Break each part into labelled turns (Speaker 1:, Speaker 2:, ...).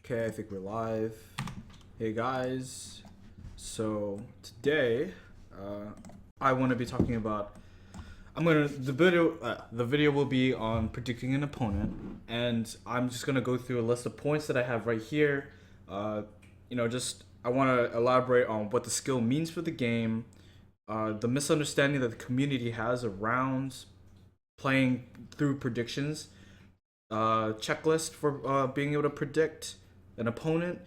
Speaker 1: Okay, I think we're live. Hey guys, so today I want to be talking about. The video will be on predicting an opponent, and I'm just gonna go through a list of points that I have right here. Uh, just I want to elaborate on what the skill means for the game, the misunderstanding that the community has around playing through predictions, checklist for being able to predict an opponent.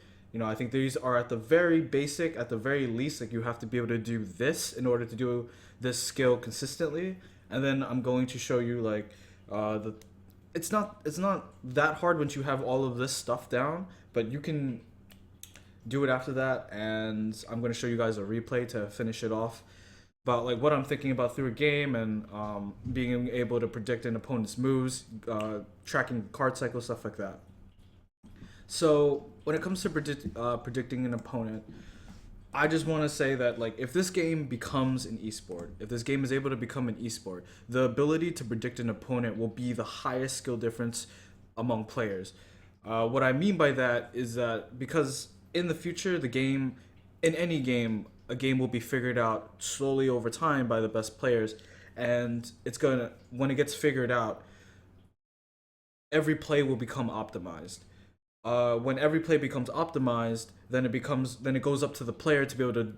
Speaker 1: I think these are at the very basic, at the very least, like you have to be able to do this in order to do this skill consistently. And then I'm going to show you like the. It's not that hard once you have all of this stuff down, but you can do it after that. And I'm going to show you guys a replay to finish it off about like what I'm thinking about through a game and being able to predict an opponent's moves, tracking card cycle, stuff like that. So when it comes to predicting an opponent, I just want to say that like if this game becomes an esport, if this game is able to become an esport, the ability to predict an opponent will be the highest skill difference among players. What I mean by that is that because in the future, in any game, a game will be figured out slowly over time by the best players, and when it gets figured out, every play will become optimized. When every play becomes optimized, then it goes up to the player to be able to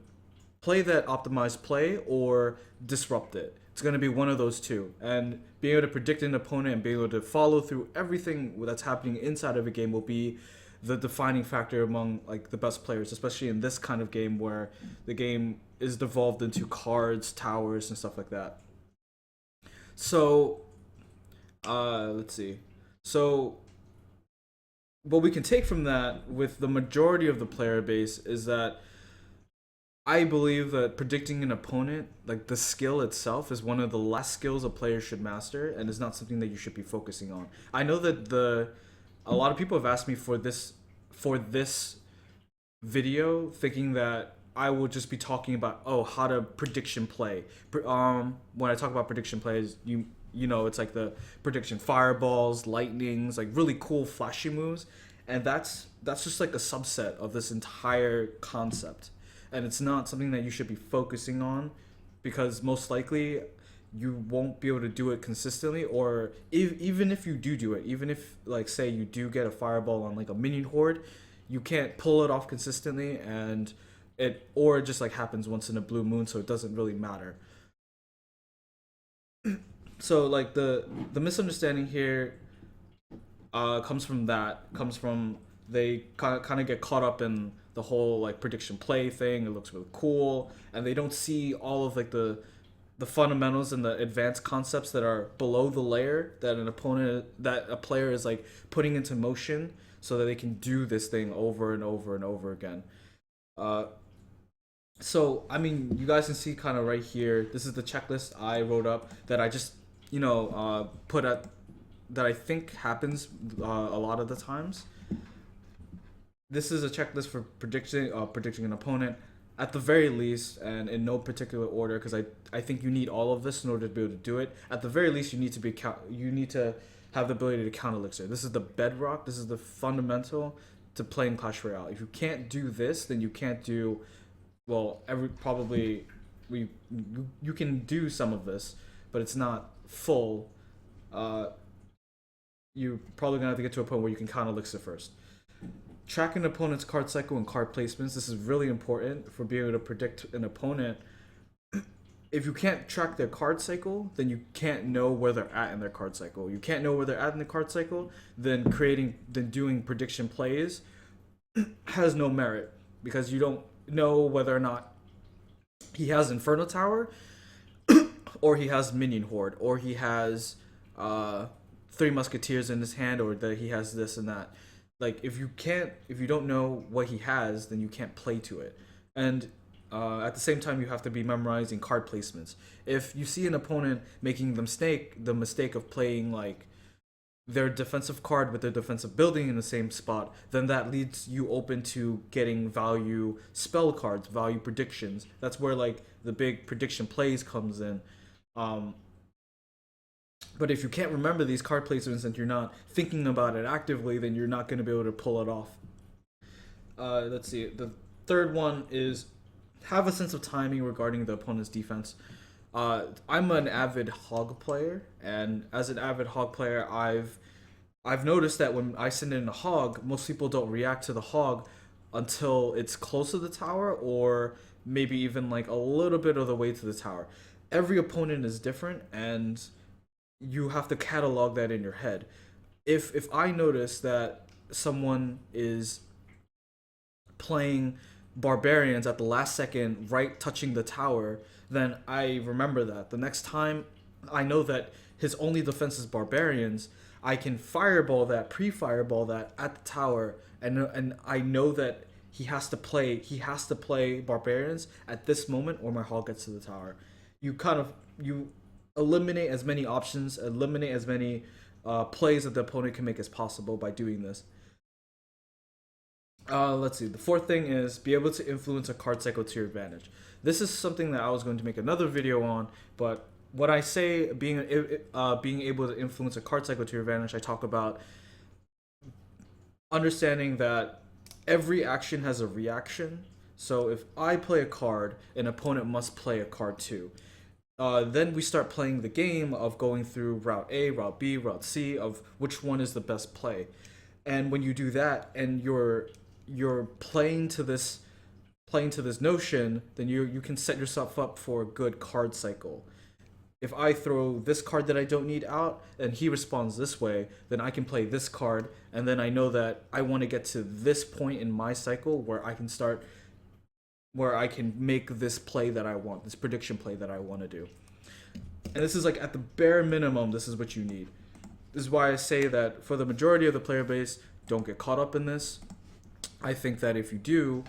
Speaker 1: play that optimized play or disrupt it. It's going to be one of those two. And being able to predict an opponent and being able to follow through everything that's happening inside of a game will be the defining factor among like the best players, especially in this kind of game where the game is devolved into cards, towers, and stuff like that. So, let's see. So what we can take from that with the majority of the player base is that I believe that predicting an opponent, like the skill itself, is one of the last skills a player should master, and is not something that you should be focusing on. I know that a lot of people have asked me for this video, thinking that I will just be talking about how to prediction play. When I talk about prediction plays, it's like the prediction fireballs, lightnings, like really cool flashy moves, and that's just like a subset of this entire concept, and it's not something that you should be focusing on because most likely you won't be able to do it consistently, or even if you do it, even if like say you do get a fireball on like a minion horde, you can't pull it off consistently, and it just like happens once in a blue moon, so it doesn't really matter. So like the misunderstanding here comes from they kind of get caught up in the whole like prediction play thing. It looks really cool, and they don't see all of like the fundamentals and the advanced concepts that are below the layer that a player is like putting into motion so that they can do this thing over and over and over again. uh so I mean, you guys can see kind of right here, this is the checklist I wrote up that I just put at that I think happens a lot of the times. This is a checklist for predicting an opponent at the very least, and in no particular order, because I think you need all of this in order to be able to do it. At the very least, you need to have the ability to count elixir. This is the bedrock. This is the fundamental to playing Clash Royale. If you can't do this, then you can't do well. You can do some of this, but it's not full. You probably gonna have to get to a point where you can count elixir first. Track an opponent's card cycle and card placements. This is really important for being able to predict an opponent. If you can't track their card cycle, then you can't know where they're at in their card cycle. You can't know where they're at in the card cycle, then doing prediction plays has no merit, because you don't know whether or not he has Inferno Tower, or he has Minion Horde, or he has Three Musketeers in his hand, or that he has this and that. Like if you don't know what he has, then you can't play to it. And at the same time, you have to be memorizing card placements. If you see an opponent making the mistake of playing like their defensive card with their defensive building in the same spot, then that leads you open to getting value spell cards, value predictions. That's where like the big prediction plays comes in. But if you can't remember these card placements and you're not thinking about it actively, then you're not going to be able to pull it off. Let's see. The third one is have a sense of timing regarding the opponent's defense. I'm an avid hog player, and as an avid hog player, I've noticed that when I send in a hog, most people don't react to the hog until it's close to the tower, or maybe even like a little bit of the way to the tower. Every opponent is different, and you have to catalog that in your head. If I notice that someone is playing barbarians at the last second, right touching the tower, then I remember that. The next time I know that his only defense is barbarians, I can fireball that, pre-fireball that at the tower, and I know that he has to play barbarians at this moment, or my hog gets to the tower. You eliminate as many options, eliminate as many plays that the opponent can make as possible by doing this. Let's see. The fourth thing is be able to influence a card cycle to your advantage. This is something that I was going to make another video on, but when I say being able to influence a card cycle to your advantage, I talk about understanding that every action has a reaction. So if I play a card, an opponent must play a card too. Then we start playing the game of going through route A, route B, route C of which one is the best play. And when you do that, and you're playing to this notion, then you can set yourself up for a good card cycle. If I throw this card that I don't need out and he responds this way, then I can play this card, and then I know that I want to get to this point in my cycle where I can make this play that I want, this prediction play that I want to do. And this is like at the bare minimum, this is what you need. This is why I say that for the majority of the player base, don't get caught up in this. I think that if you do,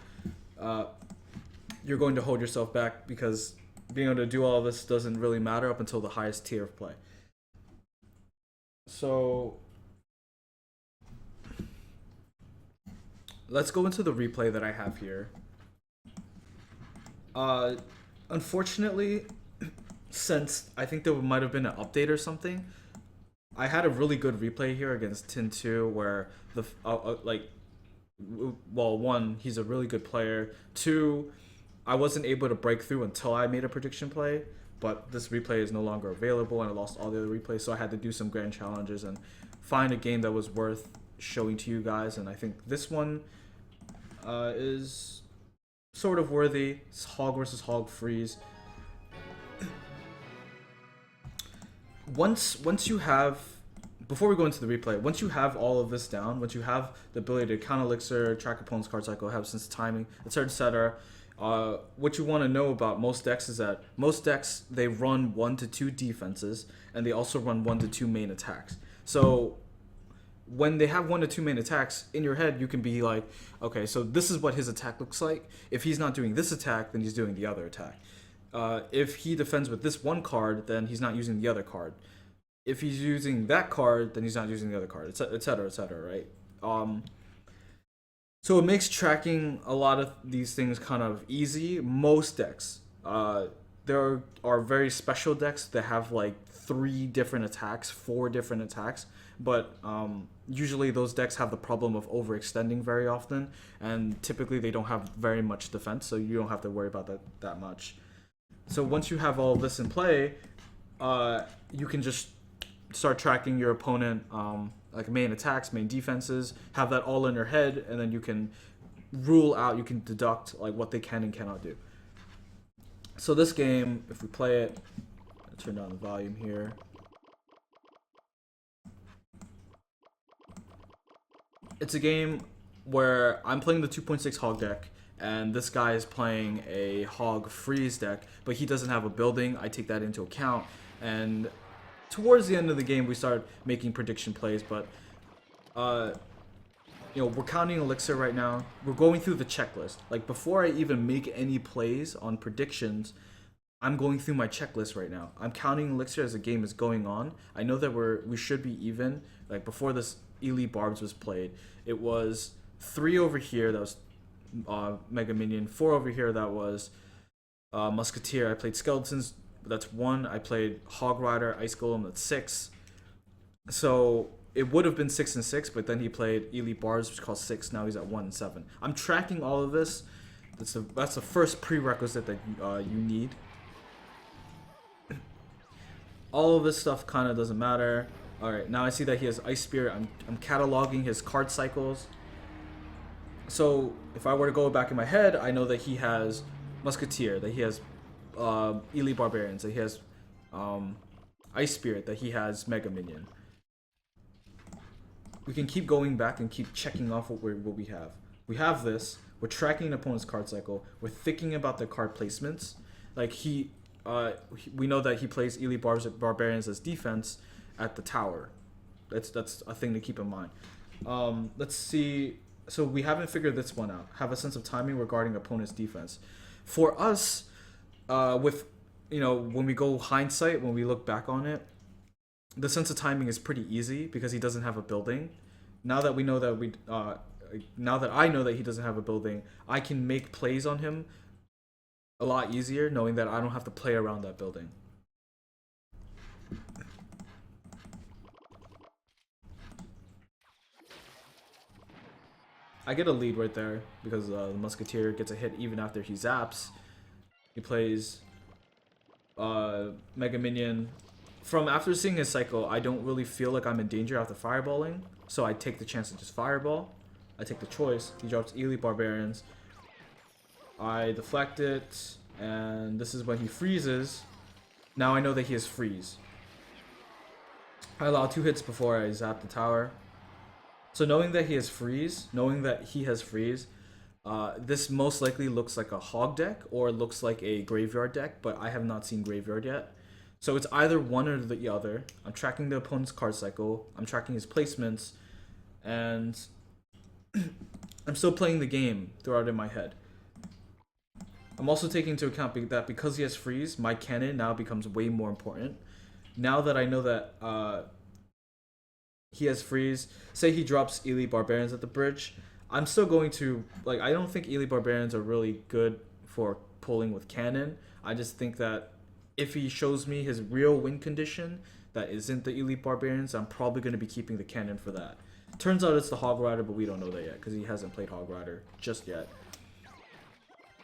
Speaker 1: you're going to hold yourself back, because being able to do all of this doesn't really matter up until the highest tier of play. So let's go into the replay that I have here. Uh, Unfortunately, since I think there might have been an update or something, I had a really good replay here against Tin 2 where well, one, he's a really good player. Two, I wasn't able to break through until I made a prediction play, but this replay is no longer available, and I lost all the other replays, so I had to do some grand challenges and find a game that was worth showing to you guys, and I think this one is sort of worthy. It's Hog versus Hog freeze. Once you have, before we go into the replay, once you have all of this down, once you have the ability to count elixir, track opponent's card cycle, have sense of timing, etc., etc., what you want to know about most decks is that most decks, they run 1 to 2 defenses, and they also run 1 to 2 main attacks. So when they have 1 to 2 main attacks, in your head you can be like, okay, so this is what his attack looks like. If he's not doing this attack, then he's doing the other attack. If he defends with this one card, then he's not using the other card. If he's using that card, then he's not using the other card, etc., etc., right? So it makes tracking a lot of these things kind of easy. Most decks, there are very special decks that have like 3 different attacks, 4 different attacks, but usually those decks have the problem of overextending very often, and typically they don't have very much defense, so you don't have to worry about that much. So once you have all this in play, you can just start tracking your opponent, like main attacks, main defenses, have that all in your head, and then you can rule out, you can deduct like what they can and cannot do. So this game, if we play it, I'll turn down the volume here. It's a game where I'm playing the 2.6 hog deck, and this guy is playing a hog freeze deck, but he doesn't have a building. I take that into account, and towards the end of the game we start making prediction plays, but we're counting elixir right now. We're going through the checklist. Like before I even make any plays on predictions, I'm going through my checklist right now. I'm counting elixir as the game is going on. I know that we should be even. Like before this Elite Barbs was played, it was 3 over here, that was Mega Minion, 4 over here, that was Musketeer. I played Skeletons, that's 1. I played Hog Rider, Ice Golem, that's 6. So it would have been 6 and 6, but then he played Elite Bars, which cost 6. Now he's at 1 and 7. I'm tracking all of this. That's the first prerequisite that you need. All of this stuff kind of doesn't matter. All right, now I see that he has Ice Spirit. I'm cataloging his card cycles. So if I were to go back in my head, I know that he has Musketeer, that he has Elite Barbarians, that he has Ice Spirit, that he has Mega Minion. We can keep going back and keep checking off what we have. We have this. We're tracking an opponent's card cycle. We're thinking about the card placements. Like we know that he plays Elite Barbarians as defense at the tower. That's a thing to keep in mind. Let's see. So we haven't figured this one out. Have a sense of timing regarding opponent's defense. For us, with when we go hindsight, when we look back on it, the sense of timing is pretty easy because he doesn't have a building. Now that we know that now that I know that he doesn't have a building, I can make plays on him a lot easier, knowing that I don't have to play around that building. I get a lead right there because the Musketeer gets a hit even after he zaps. He plays Mega Minion. From after seeing his cycle, I don't really feel like I'm in danger after fireballing, so I take the chance to just fireball. I take the choice. He drops Elite Barbarians. I deflect it, and this is when he freezes. Now I know that he has freeze. I allow 2 hits before I zap the tower. So knowing that he has freeze, this most likely looks like a hog deck or looks like a graveyard deck, but I have not seen graveyard yet. So it's either one or the other. I'm tracking the opponent's card cycle. I'm tracking his placements, and I'm still playing the game throughout in my head. I'm also taking into account that because he has freeze, my cannon now becomes way more important. Now that I know that he has freeze, say he drops Elite Barbarians at the bridge, I'm still going to, I don't think Elite Barbarians are really good for pulling with cannon. I just think that if he shows me his real win condition that isn't the Elite Barbarians, I'm probably going to be keeping the cannon for that. Turns out it's the Hog Rider, but we don't know that yet because he hasn't played Hog Rider just yet.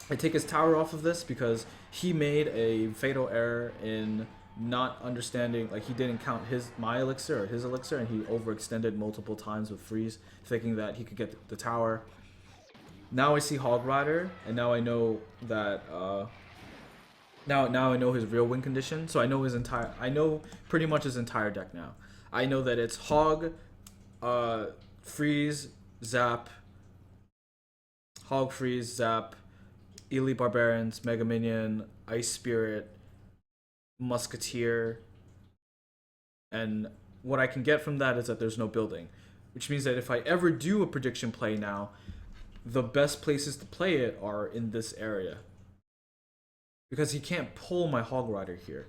Speaker 1: I take his tower off of this because he made a fatal error in not understanding, he didn't count my elixir or his elixir, and he overextended multiple times with freeze, thinking that he could get the tower. Now I see Hog Rider, and now I know that now I know his real win condition. So I know pretty much his entire deck now. I know that it's Hog, freeze, zap, Hog, freeze, zap, Elite Barbarians, Mega Minion, Ice Spirit, Musketeer, and what I can get from that is that there's no building, which means that if I ever do a prediction play now, the best places to play it are in this area, because he can't pull my Hog Rider here.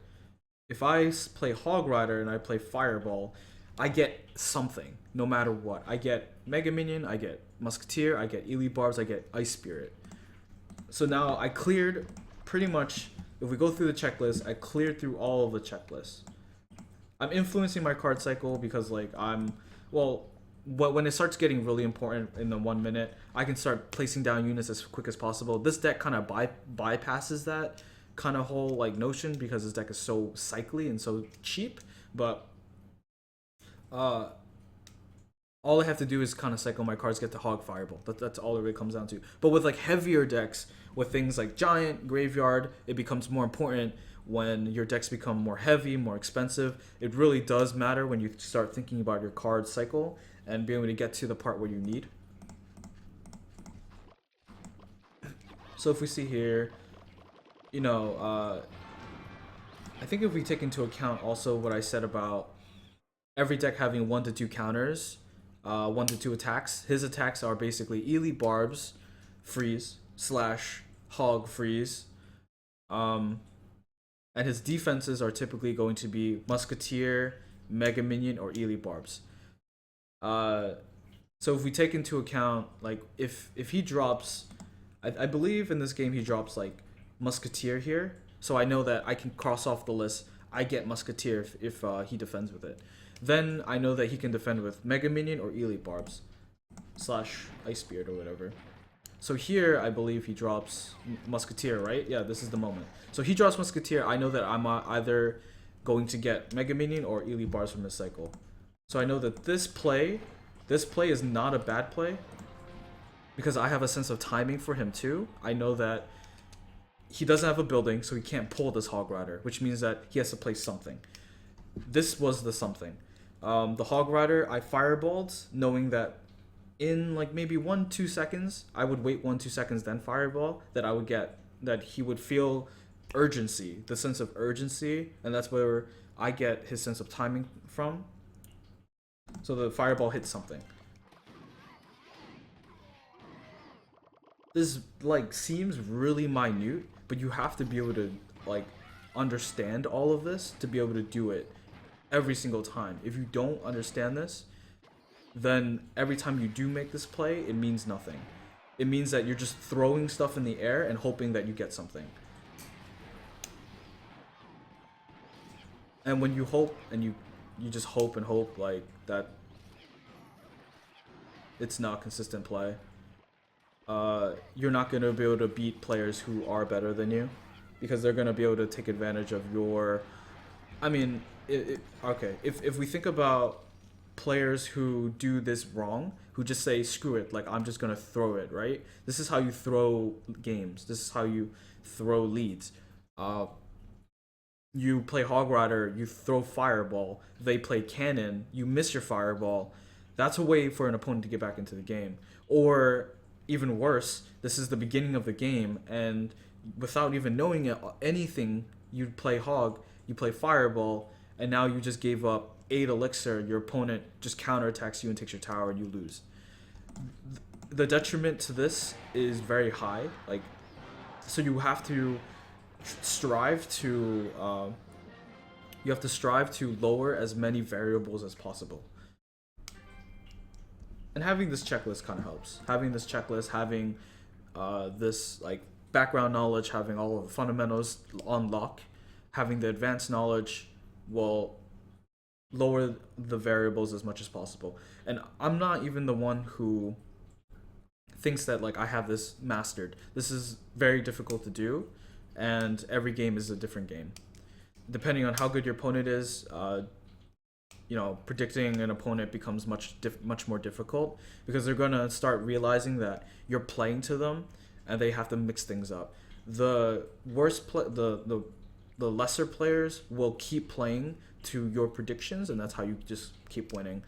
Speaker 1: If I play Hog Rider and I play Fireball, I get something no matter what. I get Mega Minion, I get Musketeer, I get Elite Barbs, I get Ice Spirit. So now I cleared pretty much, if we go through the checklist, I cleared through all of the checklists. I'm influencing my card cycle because when it starts getting really important in the 1 minute, I can start placing down units as quick as possible. This deck kind of bypasses that kind of whole notion because this deck is so cycly and so cheap, but all I have to do is kind of cycle my cards, get to Hog, Fireball. That's all it really comes down to. But with heavier decks, with things like Giant, Graveyard, it becomes more important when your decks become more heavy, more expensive. It really does matter when you start thinking about your card cycle and being able to get to the part where you need. So if we see here, I think if we take into account also what I said about every deck having 1 to 2 counters, 1 to 2 attacks. His attacks are basically Elite Barbs, freeze, / Hog, freeze. And his defenses are typically going to be Musketeer, Mega Minion, or Elite Barbs. So if we take into account, if he drops, I believe in this game he drops Musketeer here. So I know that I can cross off the list. I get Musketeer if he defends with it. Then I know that he can defend with Mega Minion or Elite Barbs slash Ice Beard or whatever. So here, I believe he drops Musketeer, right? Yeah, this is the moment. So he drops Musketeer. I know that I'm either going to get Mega Minion or Elite Bars from his cycle. So I know that this play is not a bad play because I have a sense of timing for him too. I know that he doesn't have a building, so he can't pull this Hog Rider, which means that he has to play something. This was the something. The Hog Rider, I fireballed, knowing that in like maybe 1-2 seconds, I would wait 1-2 seconds, then fireball, that I would get, that he would feel urgency, the sense of urgency, and that's where I get his sense of timing from. So the fireball hits something. This like seems really minute, but you have to be able to like understand all of this to be able to do it every single time. If you don't understand this, then every time you do make this play, it means nothing. It means that you're just throwing stuff in the air and hoping that you get something. And when you hope and you just hope and hope like that, it's not consistent play. You're not going to be able to beat players who are better than you because they're going to be able to take advantage of your... I mean, okay, if we think about players who do this wrong, who just say, screw it, like, I'm just going to throw it, right? This is how you throw games. This is how you throw leads. You play Hog Rider, you throw Fireball, they play Cannon, you miss your Fireball. That's a way for an opponent to get back into the game. Or even worse, this is the beginning of the game, and without even knowing anything, you play Hog, you play Fireball, and now you just gave up 8 elixir, your opponent just counterattacks you and takes your tower and you lose. The detriment to this is very high, like, so you have to strive to lower as many variables as possible. And having this checklist kind of helps. Having this checklist, having this like background knowledge, having all of the fundamentals on lock, having the advanced knowledge will lower the variables as much as possible. And I'm not even the one who thinks that like I have this mastered. This is very difficult to do, and every game is a different game. Depending on how good your opponent is, predicting an opponent becomes much more difficult because they're gonna start realizing that you're playing to them, and they have to mix things up. The lesser players will keep playing to your predictions, and that's how you just keep winning.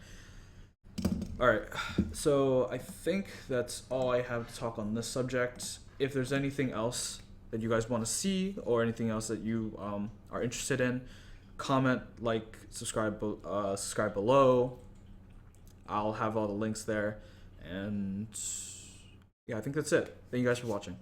Speaker 1: All right, so I think that's all I have to talk on this subject. If there's anything else that you guys want to see or anything else that you are interested in, comment, like, subscribe below. I'll have all the links there, and yeah, I think that's it. Thank you guys for watching.